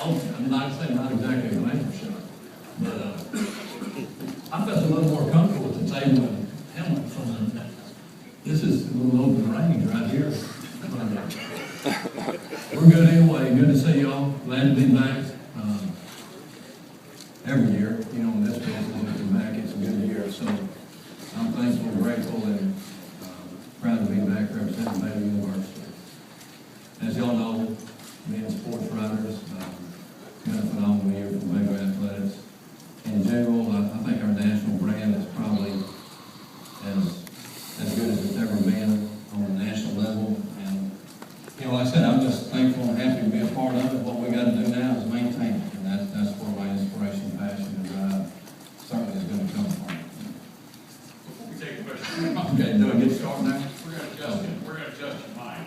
I'm not saying not exactly a glamour shot, but I felt a little more comfortable at the table and helmet from the. This is a little open range right here. We're good anyway. Good to see y'all. Glad to be back. Every year, you know, in this business, if we're back, it's a good year. So I'm thankful, grateful, and proud to be back representing Baylor University. As y'all know, being sports writers, been a phenomenal year for Baylor athletics. In general, I think our national brand is probably as good as it's ever been on a national level. And, you know, like I said, I'm just thankful and happy to be a part of it. What we got to do now is maintain it. And that's where my inspiration, passion, and drive certainly is going to come from. Before we take a question, Okay, do I get started now? we're going to adjust it. We're going to adjust your mind.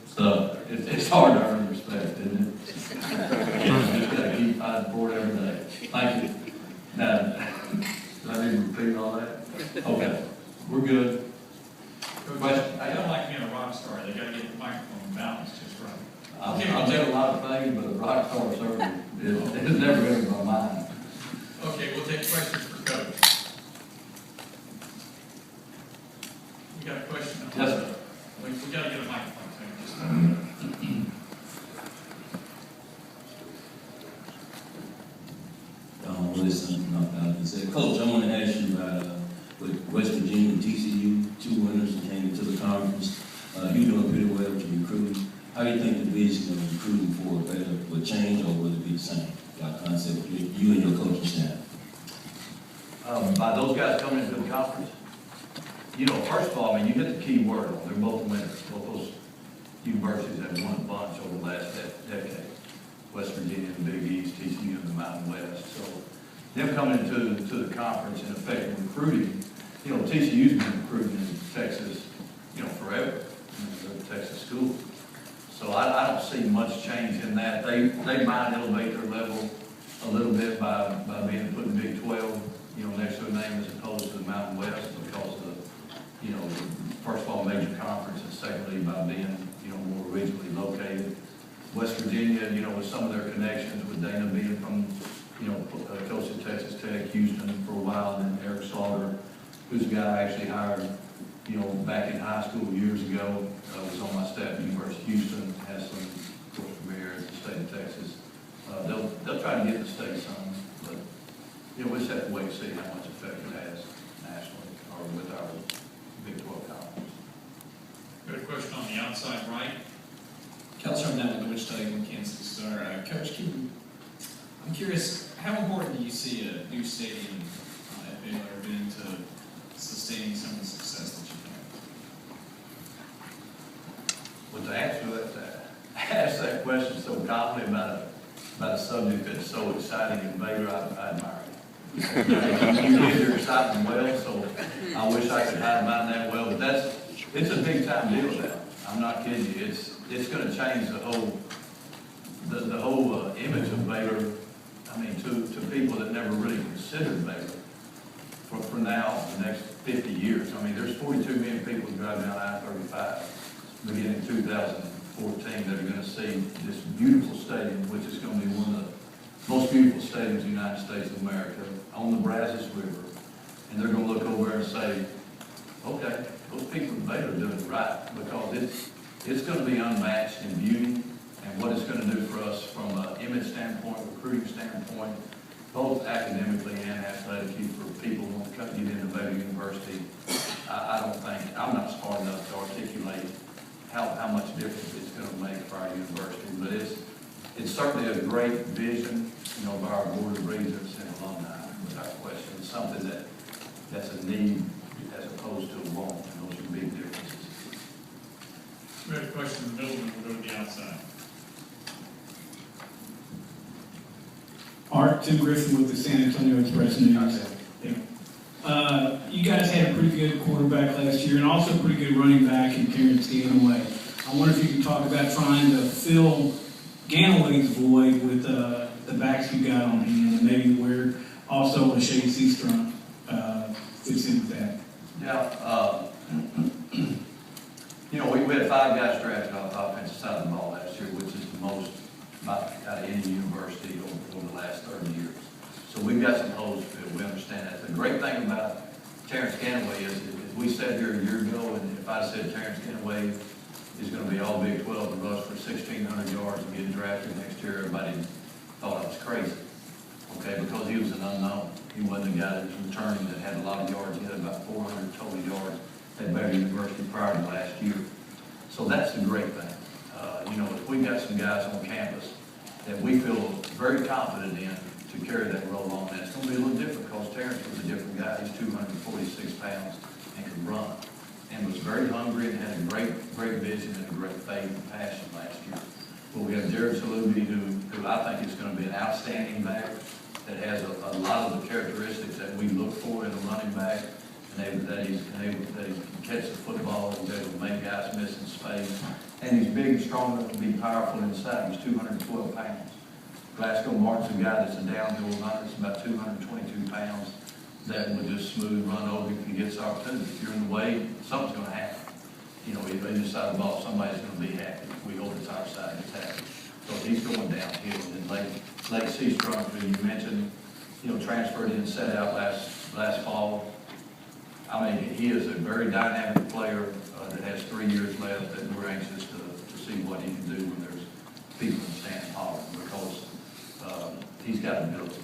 So it's hard to earn respect, isn't it? You just got to keep fighting for it every day. Thank you. Now, do I need to repeat all that? Okay, we're good. Question? I don't like being a rock star. They got to get the microphone balanced just right. I'll take a lot of things, but the rock star certainly is never going to be my mind. Okay, we'll take questions for Coach. You got a question? Yes, sir. We got to get a microphone to him. Just a minute. Coach, I want to ask you about with West Virginia and TCU, two winners that came into the conference. You're doing pretty well with your recruiting. How do you think the vision of recruiting for Baylor will change, or will it be the same? Like concept, you and your coaching staff. By those guys coming into the conference, you know, first of all, I mean, you hit the key word on. They're both winners. Both those universities have won a bunch over the last decade. West Virginia and the Big East, TCU and the Mountain West. So them coming into the conference and affecting recruiting, you know, TCU's been recruiting in Texas, you know, forever. You know, they're a Texas school. So I don't see much change in that. They might elevate their level a little bit by being put in Big 12, you know, next to a name as opposed to the Mountain West because of the, you know, first of all, major conference, and secondly, by being, you know, more regionally located. West Virginia, you know, with some of their connections with Dana being from, you know, coach at Texas Tech, Houston for a while, and then Eric Slaughter, who's a guy I actually hired, you know, back in high school years ago, was on my staff at University of Houston, has some, of course, familiarity with the state of Texas. They'll try to get the state some, but, you know, we just have to wait and see how much effect it has nationally or with our Big 12 conference. Got a question on the outside right. Kelso down with the Wichita in Kansas. Coach, I'm curious, how important do you see a new stadium at Baylor been to sustaining some of the success that you've had? Well, to ask that question so confidently about a subject that's so exciting and Baylor, I admire it. You did your excitement well, so I wish I could hide mine that well, but it's a big time deal now. I'm not kidding you. It's going to change the whole image of Baylor. I mean, to people that never really considered Baylor for now, the next 50 years. I mean, there's 42 million people driving down I-35 beginning in 2014 that are going to see this beautiful stadium, which is going to be one of the most beautiful stadiums in the United States of America, on the Brazos River. And they're going to look over and say, okay, those people in Baylor are doing it right, because it's going to be unmatched in beauty and what it's going to do for us from an image standpoint, recruiting standpoint, both academically and athletically for people who want to get into Baylor University. I'm not smart enough to articulate how much difference it's going to make for our university, but it's certainly a great vision, you know, by our board of regents and alumni, without question. It's something that's a need as opposed to a want, and those are big differences. We have a question in the middle, and we'll go to the outside. Art, Tim Griffin with the San Antonio Express News. You guys had a pretty good quarterback last year and also a pretty good running back in Terrence Ganaway. I wonder if you could talk about trying to fill Ganaway's void with the backs you got on hand, and maybe where also a Shea Seastrunk fits in Yeah, you know, we had 5 guys drafted off the offensive side of the ball last year, which is the most out of any university over the last 30 years. So we've got some holes to fill. We understand that. The great thing about Terrence Ganaway is we sat here a year ago, and if I said Terrence Ganaway is going to be all Big 12 and rush for 1,600 yards and get drafted next year, everybody thought I was crazy. Okay, because he was an unknown. He wasn't a guy that was returning that had a lot of yards. He had about 400 total yards at Baylor University prior to last year. So that's the great thing. You know, if we got some guys on campus that we feel very confident in to carry that role on, and it's going to be a little different because Terrence was a different guy. He's 246 pounds and could run, and was very hungry and had a great vision and a great faith and passion last year. But we have Jared Salubi, who I think is going to be an outstanding back that has a lot of the characteristics that we look for in a running back, and that he can catch the football, he's able to make guys miss in space, and he's big and strong enough to be powerful inside. He's 212 pounds. Glasgow Martin's a guy that's a downhill runner, that's about 222 pounds, that would just smooth run over if he gets opportunity. If you're in the way, something's going to happen. You know, if they decide the ball, somebody's going to be happy. We hope it's our side that's happy. So he's going downhill. And Lake Seastrong, who you mentioned, you know, transferred in, set out last fall. I mean, he is a very dynamic player that has 3 years left, that we're anxious to see what he can do when there's people in stand hollering, because he's got ability.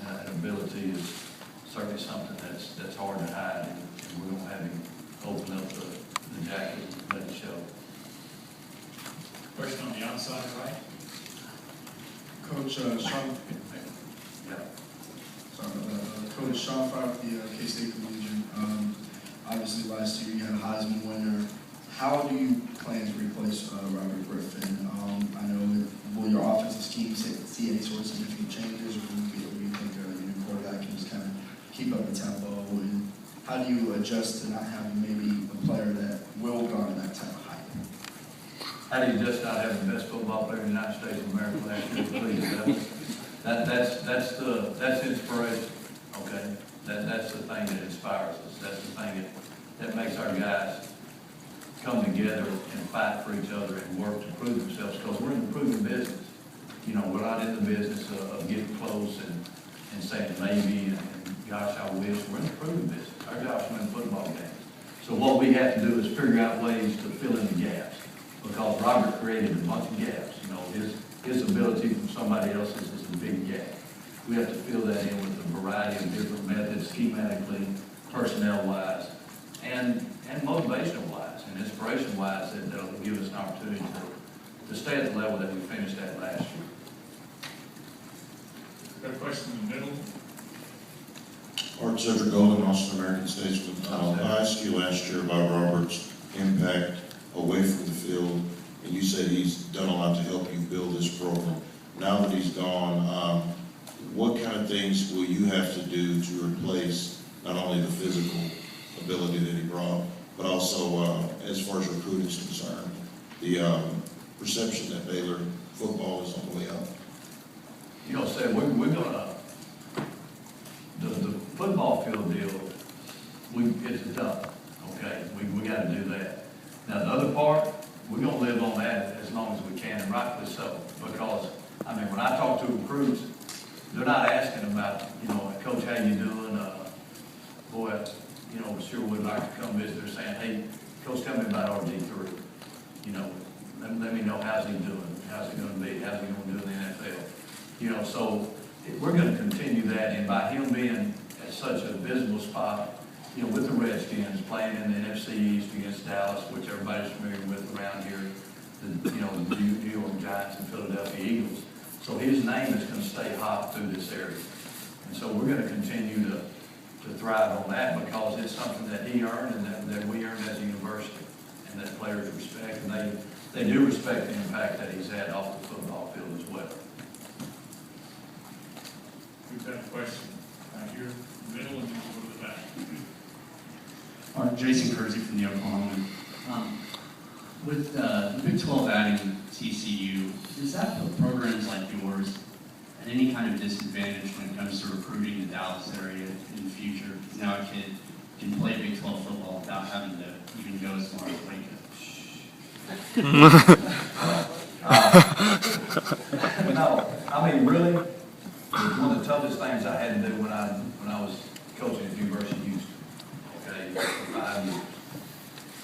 And ability is certainly something that's hard to hide, and we're going to have him open up the jacket and let it show. Question on the outside, right? Coach Sean, Yeah. sorry about that. Coach Sean Fry with the K-State Collegian. Obviously, last year you had a Heisman winner. How do you plan to replace Robert Griffin? I know, will your offensive scheme see any sort of significant changes, or do you think your new quarterback can just kind of keep up the tempo? And how do you adjust to not having maybe a player that will garner that type of hype? How do you just not have the best football player in the United States of America last year, please? That's inspiration, okay? That's the thing that inspires us. That's the thing that makes our guys come together and fight for each other and work to prove themselves, because we're in the proving business. You know, we're not in the business of getting close and saying maybe and gosh, I wish. We're in the proving business. Our job's to win football games. So what we have to do is figure out ways to fill in the gaps, because Robert created a bunch of gaps. You know, his ability from somebody else's is a big gap. We have to fill that in with a variety of different methods, schematically, personnel-wise, and motivation-wise and inspiration-wise, that'll give us an opportunity to stay at the level that we finished at last year. Got a question in the middle? Art Cedric Golden, Austin American Statesman. I asked you last year about Robert's impact away from the field, and you said he's done a lot to help you build this program. Now that he's gone, what kind of things will you have to do to replace not only the physical ability that he brought, but also, as far as recruiting is concerned, the perception that Baylor football is on the way up? You know, say we're gonna, the football field deal, it's done, okay? We gotta do that. Now, the other part, we're gonna live on that as long as we can, and rightfully so, because, I mean, when I talk to recruits, they're not asking about, you know, Coach, how you doing? Boy, you know, sure would like to come visit. They're saying, hey, Coach, tell me about RG3. You know, let me know how's he doing, how's he going to be, how's he going to do in the NFL. You know, so we're going to continue that, and by him being at such a visible spot, you know, with the Redskins, playing in the NFC East against Dallas, which everybody's familiar with around here, you know, the New York Giants and Philadelphia Eagles. So his name is going to stay hot through this area. And so we're going to continue to thrive on that, because it's something that he earned and that we earned as a university, and that players respect, and they do respect the impact that he's had off the football field as well. We've got a question right here in the middle, and then we'll go to the back. All right, Jason Kersey from the Oklahoma. With the Big 12 adding TCU, does that put programs like yours at any kind of disadvantage when it comes to recruiting the Dallas area in the future? Now a kid can play Big 12 football No, I mean, really, one of the toughest things I had to do when I was coaching at the University of Houston, okay, for 5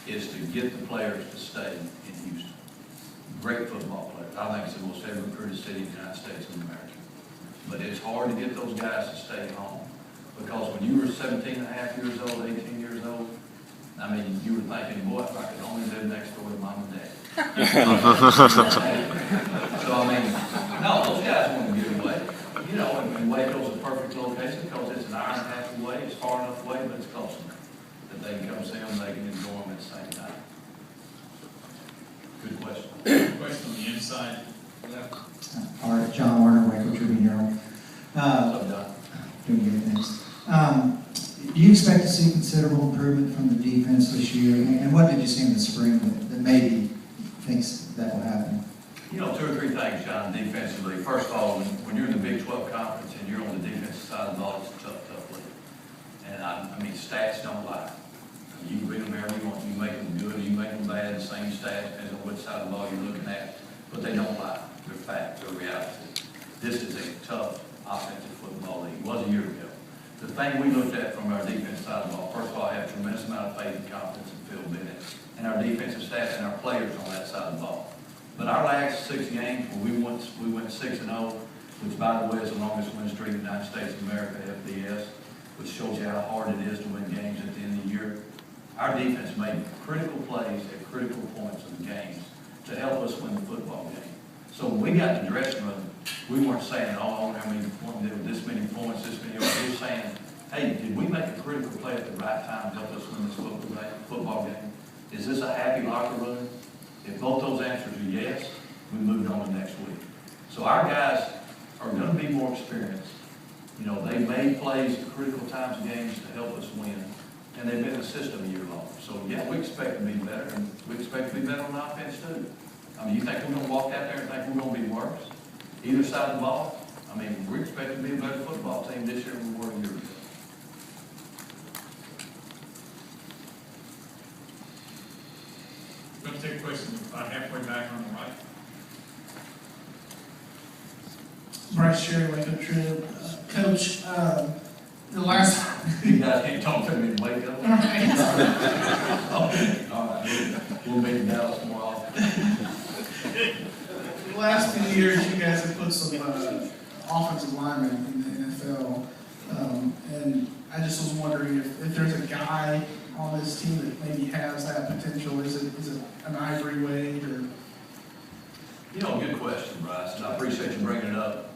years, is to get the players to stay in Houston. Great football players. I think it's the most ever recruited city in the United States of America. But it's hard to get those guys to stay home. Because when you were 17 and a half years old, 18 years old, I mean, you were thinking, boy, if I could only live next door to mom and dad. So, I mean, no, those guys want to get away. You know, and Waco's a perfect location because it's an hour and a half away, it's far enough away, but it's close enough that they can come see them, they can enjoy them at the same time. Good question. Question on the inside left. Art, John Warner, Waco Tribune Journal. What's up, Don? Doing good, thanks. Do you expect to see considerable improvement from the defense this year? And what did you see in the spring that maybe thinks that will happen? You know, 2 or 3 things, John, defensively. First of all, when you're in the Big 12 conference and you're on the defensive side of the ball, it's a tough league. And I mean, stats don't lie. You can read them however you want. You make them good, you make them bad, the same stats, depends on which side of the ball you're looking at. But they don't lie. They're fact, they're reality. This is a tough offensive football league. It was a year ago. The thing we looked at from our defensive side of the ball, first of all, I have a tremendous amount of faith and confidence in Phil Bennett and our defensive staff and our players on that side of the ball. But our last 6 games, where we went 6-0, which by the way is the longest win streak in the United States of America, FBS, which shows you how hard it is to win games at the end of the year. Our defense made critical plays at critical points of the games to help us win the football game. So when we got in the dressing room, we weren't saying, oh, I mean, this many points, this many yards. We were saying, hey, did we make a critical play at the right time to help us win this football game? Is this a happy locker room? If both those answers are yes, we moved on to next week. So our guys are going to be more experienced. You know, they made plays at critical times of games to help us win, and they've been in the system a year long. So, yeah, we expect to be better, and we expect to be better on offense, too. I mean, you think we're going to walk out there and think we're going to be worse? Either side of the ball? I mean, we expect to be a better football team this year than we were a year ago. We're going to take a question about halfway back on the right. Bryce Sherry, Waco Trib. Coach, the last... You guys can't talk to me and wake up. Okay, all right. We'll meet in Dallas more often. The last 2 years, you guys have put some offensive linemen in the NFL. And I just was wondering if there's a guy on this team that maybe has that potential. Is it an Ivory Wade or... You know, good question, Bryce, and I appreciate you bringing it up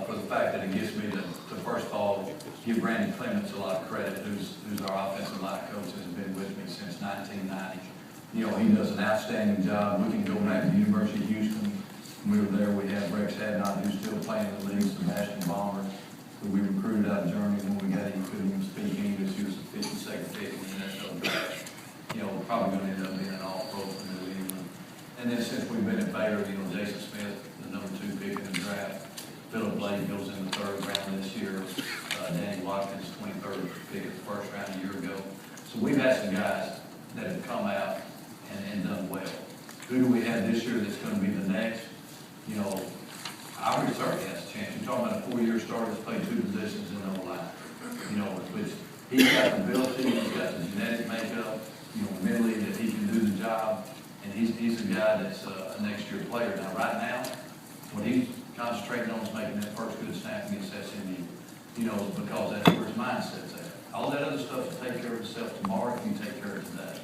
for the fact that it gets me to first of all give Randy Clements a lot of credit, who's our offensive line coach, has been with me since 1990. You know, he does an outstanding job. We can go back to the University of Houston. When we were there, we had Rex Hadnot, who's still playing in the league, Sebastian Bomber, who we recruited out of Germany. When we got him, couldn't even speak English. He was the 52nd pick in the NFL draft. You know, probably going to end up being an all-pro for New England. And then since we've been at Baylor, you know, Jason Smith, the number 2 pick in the draft. Philip Blake goes in the 3rd round this year. Danny Watkins, 23rd pick in the 1st round a year ago. So we've had some guys that have come out and done well. Who do we have this year that's going to be the next? You know, Ivory certainly has a chance. You're talking about a 4-year starter that's played 2 positions in the line. You know, which he's got the ability, he's got the genetic makeup, you know, mentally that he can do the job. And he's a guy that's a next-year player. Now, right now, what he's concentrating on is making that first good snap against SMU. You know, because that's where his mindset's at. All that other stuff will take care of itself tomorrow if you take care of it today.